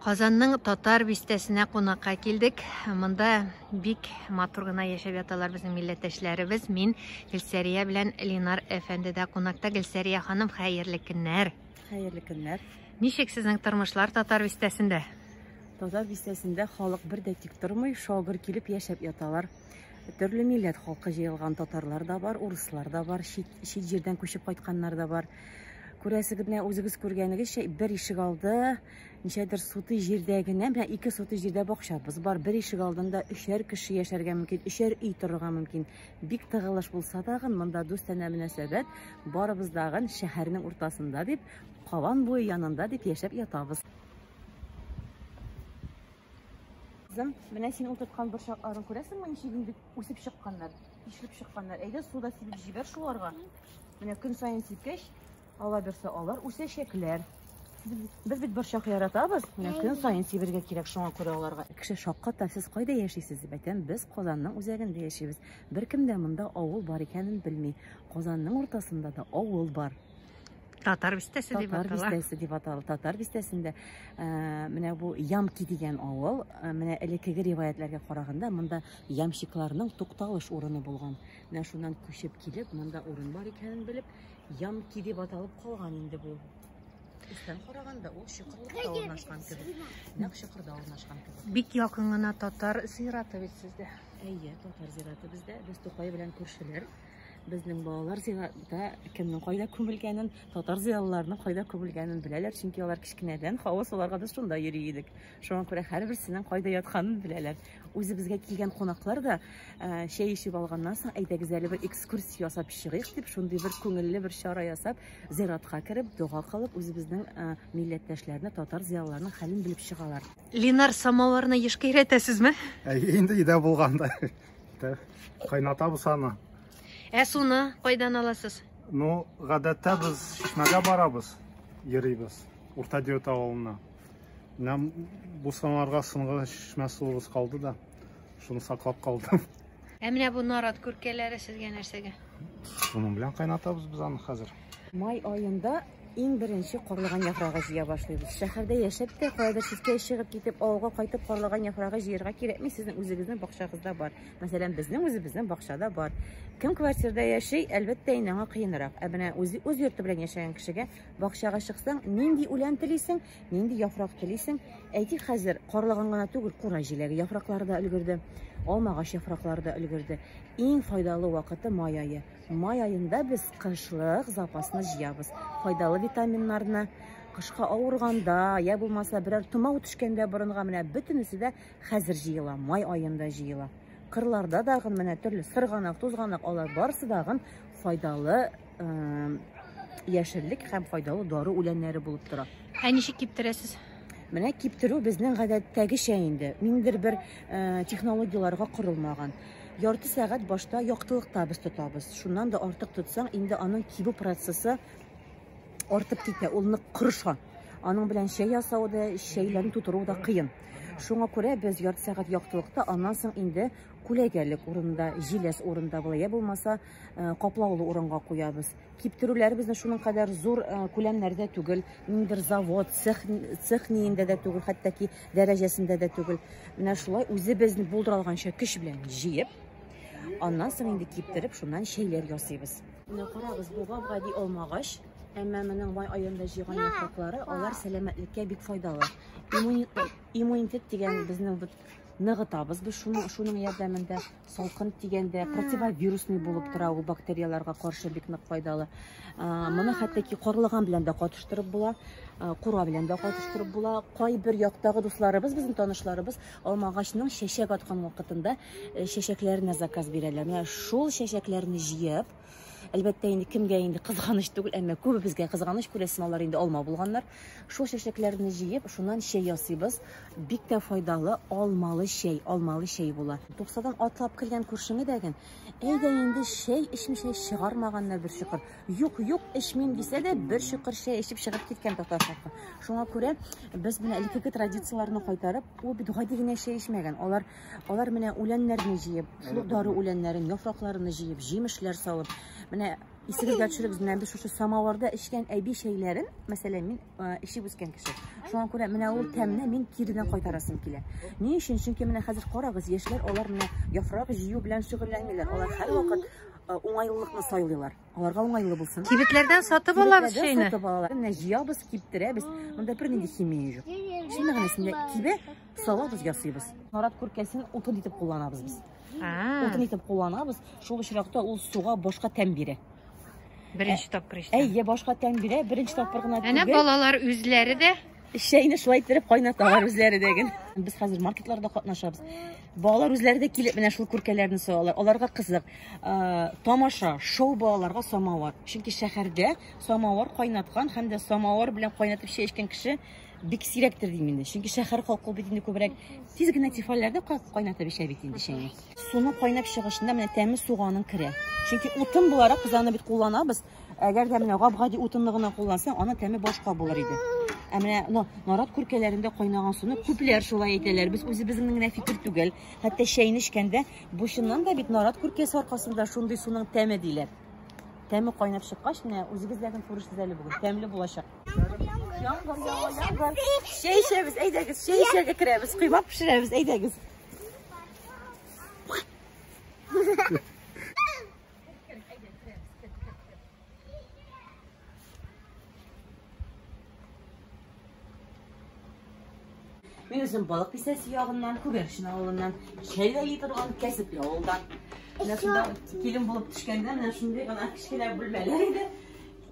Казанның татар бистәсенә кунакка килдек. Монда бик матур гына яшәп яталар безнең милләттәшләребез. Мин Гөлсәрия белән Ленар әфәнде дә кунакта. Гөлсәрия ханым, хәерле көннәр. Хәерле көннәр. Ничек сезнең тормышлар татар бистәсендә? Татар бистәсендә халык бер дә тик тормый, шагыр килеп яшәп яталар. Төрле милләт халкы җыелган татарлар да бар, урыслар да бар, чит җирдән күчеп кайтканнар да бар. Күрәсегез, менә үзегез күргәнегезчә, бер ишек алды, ничәдер суты җирдә генә, менә 2 суты җирдә бакчабыз бар. Бер ишек алдында 3 кеше яшәргә мөмкин, 3 үй торырга мөмкин. Бик тыгылыш булса дагы, монда дустанә мөнәсәбәт, барыбыз дагы шәһәрнең уртасында дип, Каван буе янында дип яшәп ятабыз. Кызым, менә син утырткан борчакларын күрәсеңме, ничек бик үсеп чыкканнар, ишелеп чыкканнар. Әйдә, суда сибеп җибәр шуларга. Менә көн саен сипкәч, ала берсе алар, үсәчәкләр. Без бит борчак яратабыз. Менә көн саен сибергә кирәк, шуңа күрә аларга. Кеше шакката, сез кайда яшисез дип әйтәм, без Казанның үзәгендә яшибез. Беркем дә монда авыл бар икәнен белми. Казанның уртасында да авыл бар. Татар бистәсе дип атала. Татар бистәсе дип атала. Татар бистәсендә менә бу Ямки дигән авыл, менә элеккеге риваятләргә караганда, монда ямщикларның тукталыш урыны булган. Менә шуннан күчеп килеп, монда урын бар икәнен белеп, Ямки дип аталып калган инде бу. Үстән караганда ул Чокырда урнашкан кебек. Нәкъ Чокырда урнашкан кебек. Бик якын гына татар зираты бит сездә. Әйе, татар зираты бездә. Без Тукай белән күршеләр. Безнең балалар зиратта кемнең кайда күмелгәнен, татар зиялыларның кайда күмелгәнен беләләр, чөнки алар кичкенәдән һава суларга без шунда йөри идек. Шуңа күрә һәрберсенең кайда ятканын беләләр. Үзебезгә килгән кунаклар да чәй ишеп алганнан соң, әйдәгез әле бер экскурсия ясап чыгыйк дип, шундый бер күңелле бер чара ясап, зиратка кереп, дуга кылып, үзебезнең милләттәшләрне, татар зиялыларның хәлен белеп чыгалар. Ленар, самоварны ешкә өйрәтәсезме? Инде идә булганда. Кайнатабыз аны. Суны кайдан аласыз? Ну, гадәттә без чишмәгә барабыз, йөрибез, Урта Диют авылына. Менә бу санарга соңгы чишмә суыбыз калды да, шуны саклап калдым. Менә бу нарат күркәләре сезгә нәрсәгә? Шуның белән кайнатабыз без аны хәзер. Май аенда иң беренче карлыган яфрагы җыя башлыйбыз. Шәһәрдә яшәп тә, кайда читкә чыгып китеп, авылга кайтып карлыган яфрагы җыярга кирәкми, сезнең үзегезнең бакчагызда бар. Мәсәлән, безнең үзебезнең бакчада бар. Кем квартирада яши, әлбәттә инде аңа кыенрак. Менә үз йорты белән яшәгән кешегә бакчага чыксаң, нинди үлән телисең, нинди яфрак телисең, әйтик, хәзер карлыган гына түгел, кура җиләге яфраклары да өлгерде, алмагач яфраклары да өлгерде. Иң файдалы вакыты май ае. Май аенда без кышлык запасны җыябыз. Файдалы витаминнарны, кышка авырганда, я булмаса берәр тумау төшкәндә борынга, менә бөтенесе дә хәзер җыела, май аенда җыела. Кырларда дагы менә төрле сырганак, тузганак, алар барысы дагы файдалы яшеллек һәм файдалы дары үләннәре булып тора. Ничек киптерәсез? Менә киптерү безнең гадәттәгечә инде. Миндер бер технологияларга корылмаган. Ярты сәгать башта яктылыкта без тотабыз. Шуннан да артык тотсаң, инде аның кибү процессы артып китә, ул нык кырыша. Аның белән чәй ясау да, чәйләрне тутыру да кыен. Шуңа күрә без ярты сәгать яктылыкта, аннан соң инде күләгәлек урында, җиләс урында була, я булмаса каплаулы урынга куябыз. Киптерүләре безнең шуның кадәр зур күләмнәрдә түгел, ниндер завод, цех ниендә дә түгел, хәтта ки дәрәҗәсендә дә түгел. Менә шулай үзебезне булдыралганча көч белән җыеп, аннан соң инде киптереп, шуннан чәйләр ясыйбыз. Менә карагыз, бу гади алмагач, әмма менің май аенда җыйган яфраклары, алар сәламәтлеккә бик файдалы. Иммунитет дигән безнең ныгытабыз без шуның ярдәмендә, салкын дигәндә противовирусный булып тора, ул бактерияларга каршы бик нык файдалы. Моны хәтта ки карлыган белән дә катыштырып була, кура белән дә катыштырып була. Кайбер яктагы дусларыбыз, безнең танышларыбыз алмагачның чәчәк аткан вакытында чәчәкләренә заказ бирәләр. Менә шул чәчәкләрне җыеп, әлбәттә инде кемгә инде кызганыч түгел, әмма күбебезгә кызганыч, күрәсең, алар инде алма булганнар. Шул чәчәкләрне җыеп, шуннан чәй ясыйбыз. Бик тә файдалы алмалы чәй була. Туксадан атлап килгән күршеңе дәген, әйдә инде чәй эчмичә чыгармаганнар бер чокыр. Юк, эчмим дисә дә бер чокыр чәй эчеп чыгып киткән татар халкы. Шуңа күрә без менә элекке традицияларны кайтарып, ул бит гади генә чәй эчмәгән. Алар менә үләннәрне җыеп, шул дары үләннәрен, яфракларını җыеп, җимешләр салып, менә Исегезгә төшерегез, менә без шушы самаварда эчкән әйби шәйләрен, мәсәлән, мин эчеп үскән кеше. Шуңа күрә менә ул тәмне мин киридән кайтарасым килә. Ни өчен? Чөнки менә хәзер карагыз, яшьләр алар менә яфрак җыю белән шөгыльләнмиләр. Алар һәрвакыт уңайлылыкны сайлыйлар. Аларга уңайлы булсын. Кибетләрдән сатып алабыз шәйне. Сатып алалар. Менә җыябыз, киптерәбез. Монда бер нинди химия юк. Шул мәгънәсендә кибе салабыз, ясыйбыз. Нарат күркәсен утын итеп кулланабыз без. Утын итеп кулланабыз. Шул очракта ул суга башка тәм бирә. Беренче тапкыр ичтем. Әйе, башка тәм бирә. Беренче тапкыр гына Әнә балалар үзләре дә шәйне шулай иттереп кайнаталар үзләре дәген. Без хәзер маркетларда катнашабыз. Балалар үзләре дә килеп менә шул күркәләрне саалар. Аларга кызык. Тамаша, шоу балаларга самавар. Чөнки шәһәрдә самавар кайнаткан һәм дә самавар белән кайнатып чәй эчкән кеше бик сирәктер дим инде. Чөнки шәһәр халкы бит инде күбрәк тиз генә тифалләрдә кайнатып эчә бит инде шәйне. Суны кайнап чыгышында менә тәме суганың керә. Чөнки утын буларак без аны бит кулланабыз. Әгәр дә менә габгади утынлыгына куллансаң, аның тәме башка булыр иде. Ә менә нарат күркәләрендә кайнаган суны күпләр шулай әйтәләр. Без үзебезнең генә фикер түгел. Хәтта чәйне эчкәндә бу чыннан да бит нарат күркәсе аркасында шундый суның тәме диләр. Тәме кайнап чыккач, менә үзегездәген күрешсез әле бүген. Тәмле булачак. Яңгыр. Чәй эчәбез, әйдәгез. Чәй эчәргә керәбез, кыймак пешерәбез, әйдәгез. Мин үзем балык писәсе ягыннан, күгәрчен авылыннан, чәй торган кәсепле авылдан. Менә шунда килен булып төшкәндә, менә шундый гына кичкенә бүлмәләр иде.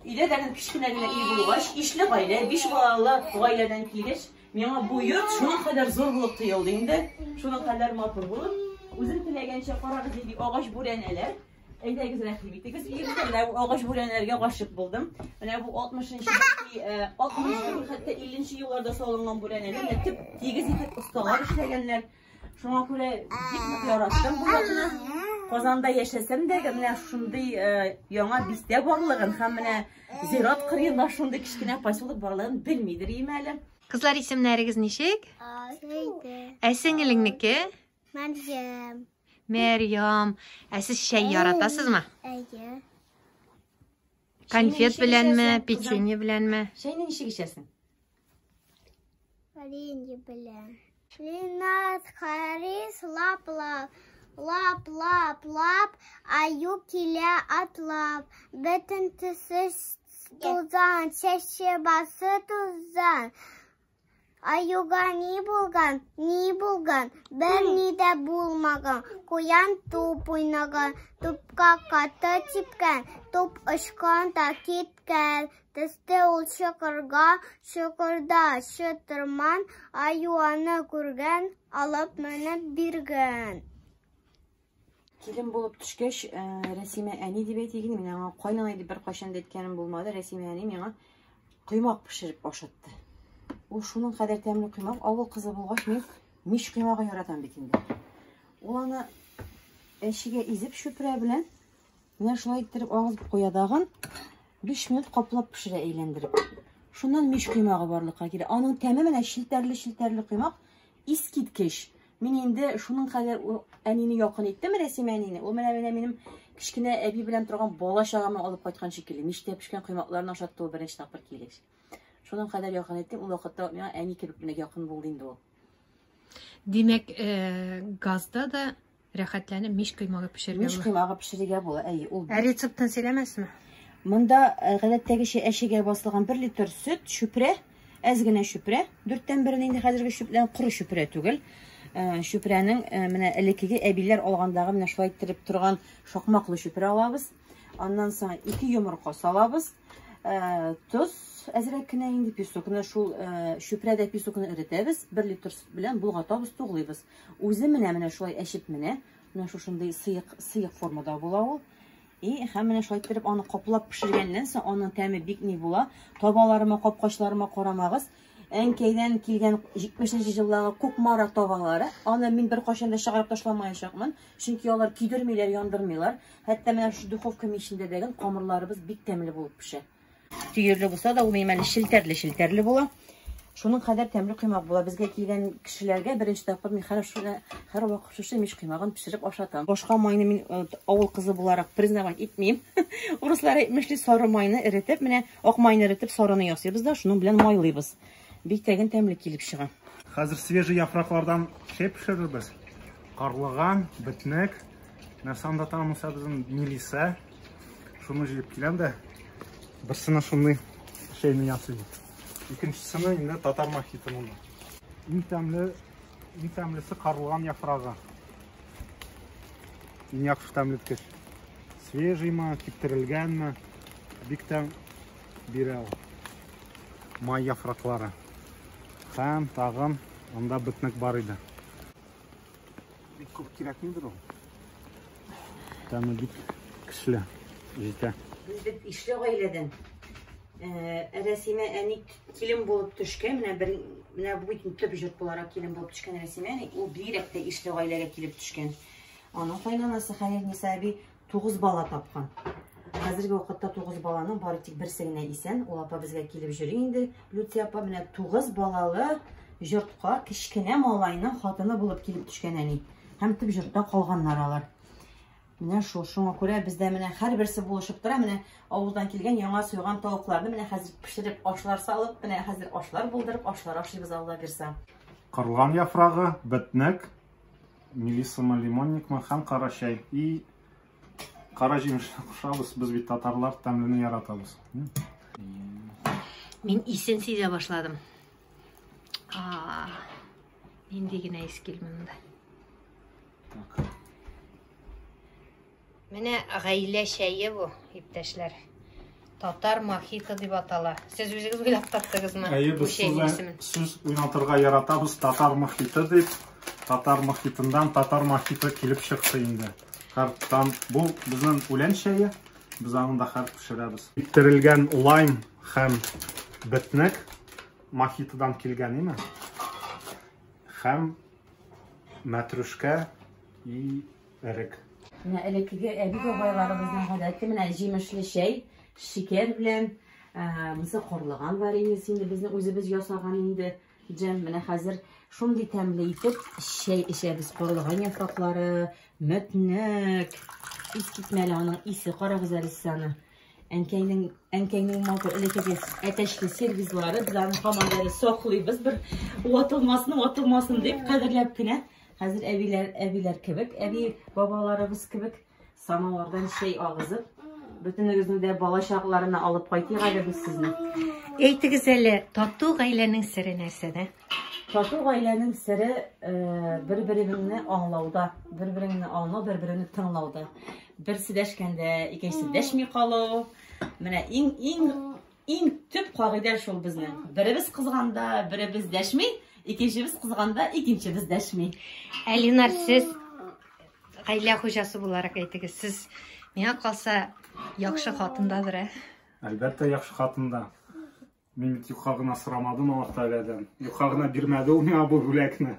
Өйдә дә кичкенә генә үй булгач, ишле гаилә, 5 балалы гаиләдән килгәч, миңа бу йорт шуның кадәр зур булып тоелды инде. Шуның кадәр матур булып, үзем теләгәнчә карагыз дип агач бүрәнәләр. Әйдәгез рәхим итегез. Иртәгә агач бүрәнәләргә гашык булдым. Менә бу 60-нчы, 60-нчы, хәтта 50-нче елларда салынган бүрәнәләр тигез итеп осталар эшләгәннәр. Шуңа күрә бик яраттым бу якны. Казанда яшәсәм дә, менә шундый яңа бистә барлыгын һәм менә зират кырыенда шундый кичкенә поселок барлыгын белмидер идем әле. Кызлар, исемнәрегез ничек? Ә сеңелеңнеке? Мәрҗәм. Мәрьям. Ә сез чәй яратасызмы? Әйе. Конфет беләнме, печенье беләнме? Чәйне ничек эчәсең? Варенье белән. Линат Харис лап-лап. Лап-лап-лап, аю килә атлап. Бөтен төсе тузан, чәче басы тузан. Аюга ни булган, бер ни дә булмаган. Куян туп уйнаган, тупка каты типкән, туп очкан да киткән. Төсте ул чокырга, чокырда чытырман, аю аны күргән, алып менеп биргән. Килен булып төшкәч, Рәсимә әни дип әйтегез, мин аңа кайнана дип бер кайчан да әйткәнем булмады. Рәсимә әни миңа кыймак пешереп ашатты. Ул шуның кадәр тәмле кыймак, авыл кызы булгач, мин мич кыймагы яратам бит инде. Ул аны әшигә изеп чүпрә белән, менә шулай иттереп агызып куя дагын, 5 минут каплап пешерә әйләндереп. Шуннан мич кыймагы барлыкка килә. Аның тәме менә челтәрле кыймак, искиткеч. Мин инде шуның кадәр әнине якын иттем, Рәсимә әнине. Ул менә минем кичкенә әби белән торган бала чагымны алып кайткан шикелле. Мичтә пешкән кыймакларны ашатты ул беренче тапкыр килгәч. Шуның кадәр якын иттем, ул вакытта миңа әни кебек генә якын булды инде ул. Димәк, газда да рәхәтләнеп мич кыймагы пешерергә була. Мич кыймагы пешерергә була. Ул Рецептын сөйләмәсме? Монда гадәттәгечә әшегә басылган 1 литр сөт, чүпрә, әз генә чүпрә, 4тән берен инде хәзерге чүплән куры чүпрә түгел. Чүпрәнең менә элеккеге әбиләр алгандагы менә шулай иттереп торган шакмаклы чүпрә алабыз. Аннан соң 2 йомырка салабыз. Туз әзрәк кенә инде песокны шул чүпрәдә песокны эретәбез. 1 литр сөт белән булгатабыз, туглыйбыз. Үзе менә шулай әчеп менә шушындый сыйык формада була ул. Һәм менә шулай иттереп аны каплап пешергәннән соң аның тәме бик ни була. Табаларыма, капкачларыма карамагыз. Әнкәйдән килгән 70нче елларга кукмара табалары. Аны мин бер кайчан да чыгарып ташламаячакмын. Чөнки алар кидермиләр, яндырмыйлар. Хәтта менә шу духовка мичендә дәгән камырларыбыз бик тәмле булып пешә. Түйерле булса да ул мәле челтәрле була. Шуның кадәр тәмле коймак була. Безгә килгән кешеләргә беренче тапкыр мин һәр вакыт шушы мич коймагын пешереп ашатам. Башка майны мин авыл кызы буларак признавать итмим. Урыслар әйтмешли, сары майны эретеп, менә ак майны эретеп сарыны ясыйбыз да, шуның белән майлыйбыз. Бик тәген тәмле килеп чыга. Хәзер свежий яфраклардан пешерербез. Карлыган, битнек, нәрсәндә тамыса безнең милиса. Шуны җыеп киләм дә, берсенә шундый şeyni ясыйм. Икенчесенә инде татар махиты монда. Иң тәмлесе карлыган яфрагы. Иң яхшы тәмлеккеш. Свежийме, киптерелгәнме, бик тәм бирә ул. Май яфраклары. Һәм тагын анда битнек бар иде. Бик күп кирәкмидер ул. Тәме бик көчле җитә. Без бит ишле гаиләдән. Рәсимә әни килен булып төшкән, менә бу бит төп җырт буларак килен булып төшкән Рәсимә, ул бигрәк тә ишле гаиләгә килеп төшкән. Аның кайнанасы Хәйр Нисаби 9 бала тапкан. Хәзерге вакытта 9 баланың бары тик берсе генә исән. Ул апа безгә килеп йөри инде. Люция апа менә 9 балалы җортка кичкенә малайның хатыны булып килеп төшкән әни. Һәм төп җортта калганнар алар. Менә шуңа күрә бездә менә һәрберсе булышып тора. Менә авылдан килгән яңа суйган тавыкларны менә хәзер пешереп ашлар салып, менә хәзер ашлар булдырып, ашлар ашыйбыз Алла бирсә. Карлыган яфрагы, битнек, мелиссамы, лимонникмы һәм кара чәй. И кара җимешне кушабыз, без бит татарлар тәмлене яратабыз. Мин исен сизә башладым. Инде генә ис килмәде. Так. Менә гаилә чәе бу, иптәшләр. Татар мохито дип атала. Сез үзегез уйлап таптыгызмы? Без сүз уйнатырга яратабыз, татар мохито дип. Татар мохитындан татар мохито килеп чыкты инде. Бу безнең үлән чәе. Без аны да һәр пешерәбез. Киптерелгән лайм һәм битнек мохитодан килгән име? Һәм мәтрүшкә и эрек. Менә элеккеге әби бабайларыбызның гадәте менә җимешле чәй, шикәр белән, мысы карлыган бар инде, инде безнең үзебез ясаган инде. Җәм менә хәзер шундый тәмле итеп чәй эчәбез. Карлыган яфраклары, мәтнек, искитмәле аның исе, карагыз әле саны. Әнкәйнең матур элеккеге әтәчле сервизлары, без аны һаман әле саклыйбыз, бер ватылмасын дип кадерләп кенә. Хәзер әбиләр кебек, әби бабаларыбыз кебек самавырдан чәй агызып, бөтенегезне дә бала чакларына алып кайтыйк әле без сезне. Әйтегез әле, тату гаиләнең сере нәрсәдә? Тату гаиләнең сере бер-береңне аңлауда, бер-береңне аңлау, бер-береңне тыңлауда. Берсе дәшкәндә икенчесе дәшми калу. Менә иң төп кагыйдә шул безнең. Беребез кызганда, беребез дәшми. İkincimiz kızganda, ikincimiz deşmi. Элинар, сез гаилә хуҗасы буларак әйтегез. Сез миңа калса яхшы хатындадыр, Әлбәттә яхшы хатында. Мин бит юкка гына сорамадым Аллаһ Тәгаләдән. Юкка гына бирмәде ул миңа бу бүләкне.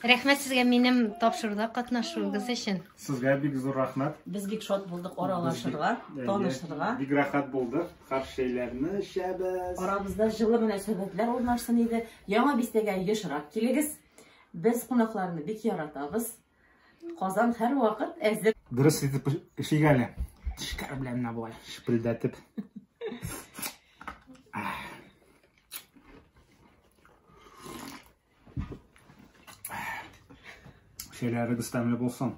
Рәхмәт сезгә минем тапшыруда катнашуыгыз өчен. Сезгә бик зур рәхмәт. Без бик шат булдык аралашырга, танышырга. Бик рәхәт булды. Һәр şeyләрне эчәбез. Арабызда җылы мөнәсәбәтләр урнашсын иде. Яңа бистәгә ешрак килегез. Без кунакларны бик яратабыз. Казан һәр вакыт әзер. Дөрес итеп эшигәле. Шикәр белән менә булай шипелдәтеп. Şeyleriniz təmli olsun.